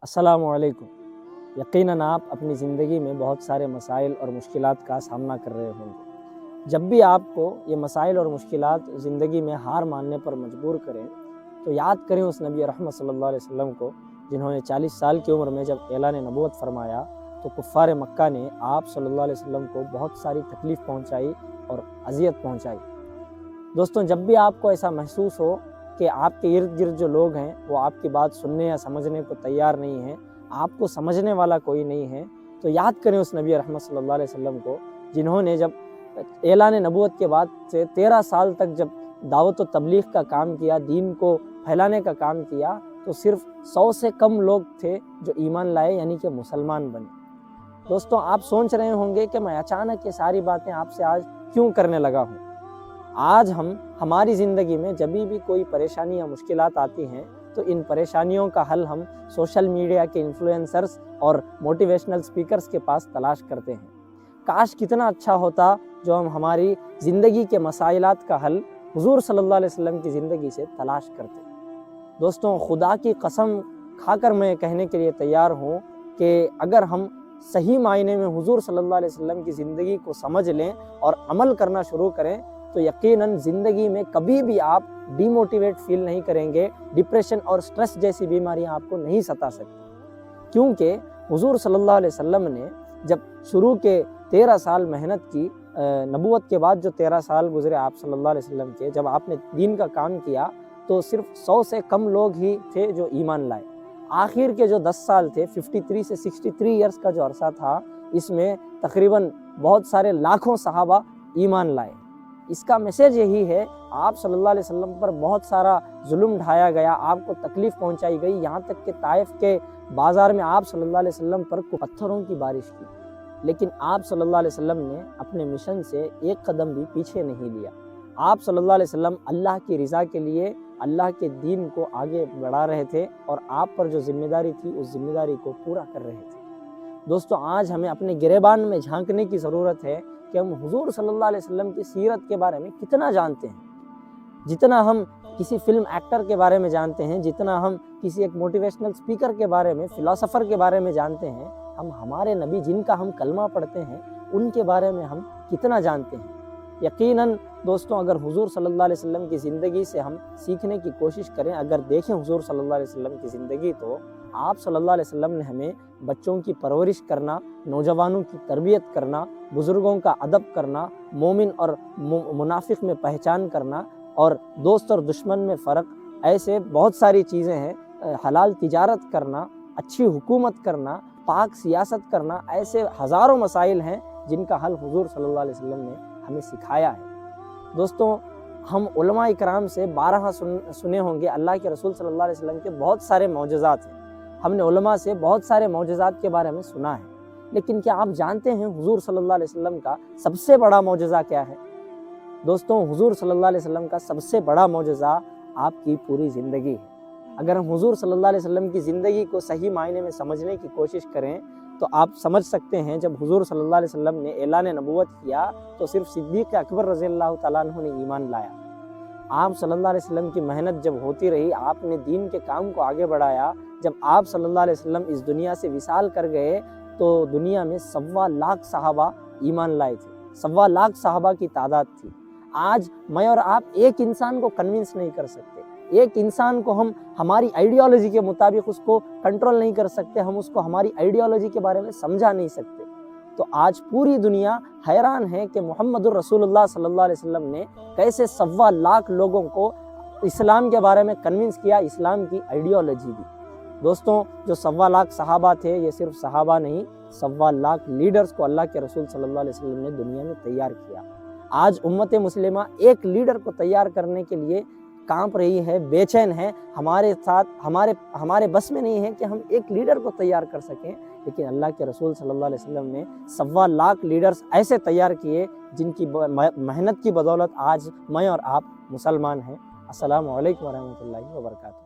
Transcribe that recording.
अस्सलामुअलैकुम। यकीनन आप अपनी ज़िंदगी में बहुत सारे मसाइल और मुश्किलात का सामना कर रहे होंगे। जब भी आपको ये मसाइल और मुश्किलात ज़िंदगी में हार मानने पर मजबूर करें तो याद करें उस नबी रहमत सल्लल्लाहु अलैहि वसल्लम को, जिन्होंने 40 साल की उम्र में जब ऐलान नबूवत फरमाया तो कुफ़ार मक्का ने आप सल्लल्लाहु अलैहि वसल्लम को बहुत सारी तकलीफ़ पहुँचाई और अज़ियत पहुँचाई। दोस्तों, जब भी आपको ऐसा महसूस हो कि आपके इर्द गिर्द जो लोग हैं वो आपकी बात सुनने या समझने को तैयार नहीं हैं, आपको समझने वाला कोई नहीं है, तो याद करें उस नबी रहमत सल्लल्लाहु अलैहि वसल्लम को, जिन्होंने जब ऐलान नबूवत के बाद से 13 साल तक जब दावत व तबलीग का काम किया, दीन को फैलाने का काम किया, तो सिर्फ 100 से कम लोग थे जो ईमान लाए, यानी कि मुसलमान बने। दोस्तों, आप सोच रहे होंगे कि मैं अचानक ये सारी बातें आपसे आज क्यों करने लगा हूँ। आज हम हमारी ज़िंदगी में जब भी कोई परेशानी या मुश्किलात आती हैं तो इन परेशानियों का हल हम सोशल मीडिया के इन्फ्लुएंसर्स और मोटिवेशनल स्पीकर्स के पास तलाश करते हैं। काश कितना अच्छा होता जो हम हमारी ज़िंदगी के मसाइलात का हल हुजूर सल्लल्लाहु अलैहि वसल्लम की ज़िंदगी से तलाश करते। दोस्तों, खुदा की कसम खाकर मैं कहने के लिए तैयार हूँ कि अगर हम सही मायने में हुजूर सल्लल्लाहु अलैहि वसल्लम की ज़िंदगी को समझ लें और अमल करना शुरू करें तो यकीनन ज़िंदगी में कभी भी आप डिमोटिवेट फील नहीं करेंगे, डिप्रेशन और स्ट्रेस जैसी बीमारियां आपको नहीं सता सकती। क्योंकि हुजूर सल्लल्लाहु अलैहि वसल्लम ने जब शुरू के 13 साल मेहनत की, नबूवत के बाद जो 13 साल गुजरे आप सल्लल्लाहु अलैहि वसल्लम के, जब आपने दीन का काम किया तो सिर्फ 100 से कम लोग ही थे जो ईमान लाए। आखिर के जो 10 साल थे, 53 से 63 ईयर्स का जो अरसा था, इसमें तकरीबन बहुत सारे लाखों सहाबा ईमान लाए। इसका मैसेज यही है, आप सल्लल्लाहु अलैहि वसल्लम पर बहुत सारा जुल्म ढाया गया, आपको तकलीफ़ पहुंचाई गई, यहाँ तक कि ताइफ के बाज़ार में आप सल्लल्लाहु अलैहि वसल्लम पर पत्थरों की बारिश की, लेकिन आप सल्लल्लाहु अलैहि वसल्लम ने अपने मिशन से एक कदम भी पीछे नहीं लिया। आप सल्लल्लाहु अलैहि वसल्लम अल्लाह की रज़ा के लिए अल्लाह के दीन को आगे बढ़ा रहे थे और आप पर जो जिम्मेदारी थी उस जिम्मेदारी को पूरा कर रहे थे। दोस्तों, आज हमें अपने गिरेबान में झांकने की ज़रूरत है कि हम हुजूर सल्लल्लाहु अलैहि वसल्लम की सीरत के बारे में कितना जानते हैं। जितना हम किसी फिल्म एक्टर के बारे में जानते हैं, जितना हम किसी एक मोटिवेशनल स्पीकर के बारे में, फिलोसोफर के बारे में जानते हैं, हम हमारे नबी जिनका हम कलमा पढ़ते हैं उनके बारे में हम कितना जानते हैं। यकीनन दोस्तों, अगर हुजूर सल्लल्लाहु अलैहि वसल्लम की ज़िंदगी से हम सीखने की कोशिश करें, अगर देखें हुजूर सल्लल्लाहु अलैहि वसल्लम की ज़िंदगी, तो आप सल्लल्लाहु अलैहि वसल्लम ने हमें बच्चों की परवरिश करना, नौजवानों की तरबियत करना, बुज़ुर्गों का अदब करना, मोमिन और मुनाफिक में पहचान करना और दोस्त और दुश्मन में फ़र्क, ऐसे बहुत सारी चीज़ें हैं, हलाल तिजारत करना, अच्छी हुकूमत करना, पाक सियासत करना, ऐसे हज़ारों मसाइल हैं जिनका हल हुजूर सल्लल्लाहु अलैहि वसल्लम ने हमें सिखाया है। दोस्तों, हम उलमा इकराम से 12 सुने होंगे अल्लाह के रसूल सल्लल्लाहु अलैहि वसल्लम के बहुत सारे मौजज़ात हैं। हमने उलमा से बहुत सारे मौजज़ात के बारे में सुना है, लेकिन क्या आप जानते हैं हुजूर सल्लल्लाहु अलैहि वसल्लम का सबसे बड़ा मौजज़ा क्या है? दोस्तों, हुजूर सल्लल्लाहु अलैहि वसल्लम का सबसे बड़ा मौजज़ा आपकी पूरी ज़िंदगी है। अगर हम हुजूर सल्लल्लाहु अलैहि वसल्लम की ज़िंदगी को सही मायने में समझने की कोशिश करें तो आप समझ सकते हैं, जब हुजूर सल्लल्लाहु अलैहि वसल्लम ने ऐलान नबूवत किया तो सिर्फ सिद्दीक़ अकबर रज़ियल्लाहु तआला अन्हु ने ईमान लाया। आप सल्लल्लाहु अलैहि वसल्लम की मेहनत जब होती रही, आपने दीन के काम को आगे बढ़ाया, जब आप सल्लल्लाहु अलैहि वसल्लम इस दुनिया से विसाल कर गए तो दुनिया में 1.25 लाख सहाबा ईमान लाए थे। 1.25 लाख सहाबा की तादाद थी। आज मैं और आप एक इंसान को कन्विंस नहीं कर सकते, एक इंसान को हम हमारी आइडियोलॉजी के मुताबिक उसको कंट्रोल नहीं कर सकते, हम उसको हमारी आइडियोलॉजी के बारे में समझा नहीं सकते। तो आज पूरी दुनिया हैरान है कि मोहम्मदुर रसूलुल्लाह सल्लल्लाहु अलैहि वसल्लम ने कैसे 1.25 लाख लोगों को इस्लाम के बारे में कन्विंस किया, इस्लाम की आइडियोलॉजी दी। दोस्तों, जो 1.25 लाख सहाबा थे, ये सिर्फ सहाबा नहीं, 1.25 लाख लीडर्स को अल्लाह के रसूल सल्लल्लाहु अलैहि वसल्लम ने दुनिया में तैयार किया। आज उम्मत मुस्लिमा एक लीडर को तैयार करने के लिए कांप रही है, बेचैन है। हमारे साथ हमारे बस में नहीं है कि हम एक लीडर को तैयार कर सकें, लेकिन अल्लाह के रसूल सल्लल्लाहु अलैहि वसल्लम ने 1.25 लाख लीडर्स ऐसे तैयार किए जिनकी मेहनत की बदौलत आज मैं और आप मुसलमान हैं। अस्सलामु अलैकुम व रहमतुल्लाहि व बरकातुहू।